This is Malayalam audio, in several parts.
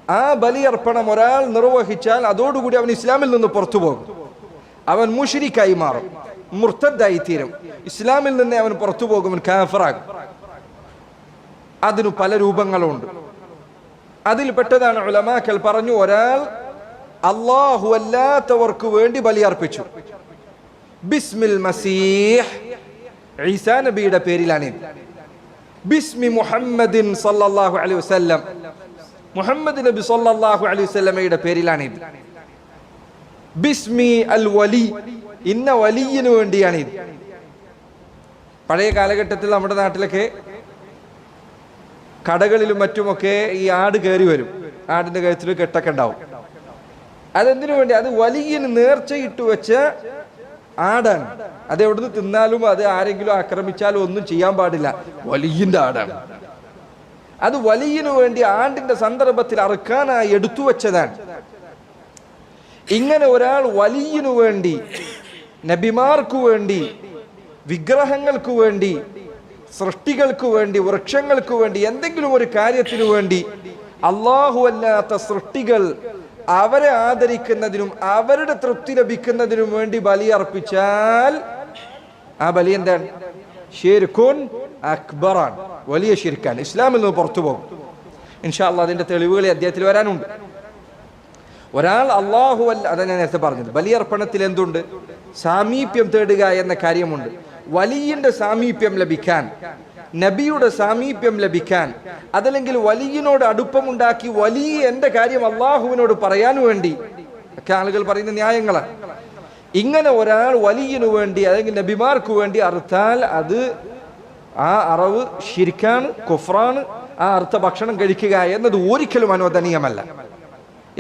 ആ ബലിയർപ്പണം ഒരാൾ നിർവഹിച്ചാൽ അതോടുകൂടി അവൻ ഇസ്ലാമിൽ നിന്ന് പുറത്തു പോകും. അവൻ മുശ്രിക്കായി മാറും, മുർത്തദ്ദായി തീരും. ഇസ്ലാമിൽ നിന്ന് അവൻ പുറത്തു പോകും, കാഫിറാകും. അതിനു പല രൂപങ്ങളുണ്ട്. അതിൽപ്പെട്ടതാണ് ഉലമാക്കൾ പറഞ്ഞു, ഒരാൾ അല്ലാഹു അല്ലാത്തവർക്ക് വേണ്ടി ബലിയർപ്പിച്ചു. ബിസ്മിൽ മസീഹ്, ഈസാ നബിയുടെ പേരിലാണ്. ബിസ്മി മുഹമ്മദിൻ സല്ലല്ലാഹു അലൈഹി വസല്ലം, മുഹമ്മദ് നബി സല്ലല്ലാഹു അലൈഹി വസല്ലമയുടെ പേരിലാണ്. ബിസ്മി അൽ വലി, ഇന്ന വലിയിന് വേണ്ടിയാണ്. പഴയ കാലഘട്ടത്തിൽ നമ്മുടെ നാട്ടിലൊക്കെ കടകളിലും മറ്റുമൊക്കെ ഈ ആട് കയറി വരും. ആടിന്റെ കഴുത്തിൽ കെട്ടൊക്കെ ഉണ്ടാവും. അതെന്തിനു വേണ്ടി? അത് വലിയന് നേർച്ചയിട്ട് വെച്ച ആടാണ്. അത് എവിടുന്ന് തിന്നാലും അത് ആരെങ്കിലും ആക്രമിച്ചാലും ഒന്നും ചെയ്യാൻ പാടില്ല. വലിയന്റെ ആടാണ്. അത് വലിയനു വേണ്ടി ആണ്ടിന്റെ സന്ദർഭത്തിൽ അറുക്കാനായി എടുത്തു വെച്ചതാണ്. ഇങ്ങനെ ഒരാൾ വലിയനു വേണ്ടി, നബിമാർക്കു വേണ്ടി, വിഗ്രഹങ്ങൾക്ക് വേണ്ടി, സൃഷ്ടികൾക്ക് വേണ്ടി, വൃക്ഷങ്ങൾക്ക് വേണ്ടി, എന്തെങ്കിലും ഒരു കാര്യത്തിനു വേണ്ടി അല്ലാഹു അല്ലാത്ത സൃഷ്ടികൾ അവരെ ആദരിക്കുന്നതിനും അവരുടെ തൃപ്തി ലഭിക്കുന്നതിനും വേണ്ടി ബലിയർപ്പിച്ചാൽ ആ ബലി എന്താണ്? ശിർക്കുൻ അക്ബറാണ്, വലിയ ശിർക്കാണ്, ഇസ്ലാമിൽ നിന്ന് പുറത്തു പോകും. ഇൻഷാ അല്ലാഹ് അതിന്റെ തെളിവുകൾ അധ്യായത്തിൽ വരാനുണ്ട്. ഒരാൾ അല്ലാഹു അല്ല, അതാണ് ഞാൻ നേരത്തെ പറഞ്ഞത്. ബലിയർപ്പണത്തിൽ എന്തുണ്ട്? സാമീപ്യം തേടുക എന്ന കാര്യമുണ്ട്. വലിയന്റെ സാമീപ്യം ലഭിക്കാൻ, നബിയുടെ സാമീപ്യം ലഭിക്കാൻ, അതല്ലെങ്കിൽ വലിയനോട് അടുപ്പമുണ്ടാക്കി വലിയ എന്റെ കാര്യം അള്ളാഹുവിനോട് പറയാൻ വേണ്ടി ഒക്കെ ആളുകൾ പറയുന്ന ന്യായങ്ങളാണ്. ഇങ്ങനെ ഒരാൾ വലിയനു വേണ്ടി അല്ലെങ്കിൽ നബിമാർക്ക് വേണ്ടി അറുത്താൽ അത് ആ അറവ് ശിർക്കാണ്, കുഫ്റാണ്. ആ അർത്ഥ ഭക്ഷണം കഴിക്കുക എന്നത് ഒരിക്കലും അനുവദനീയമല്ല,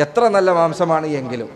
എത്ര നല്ല മാംസമാണ് എങ്കിലും.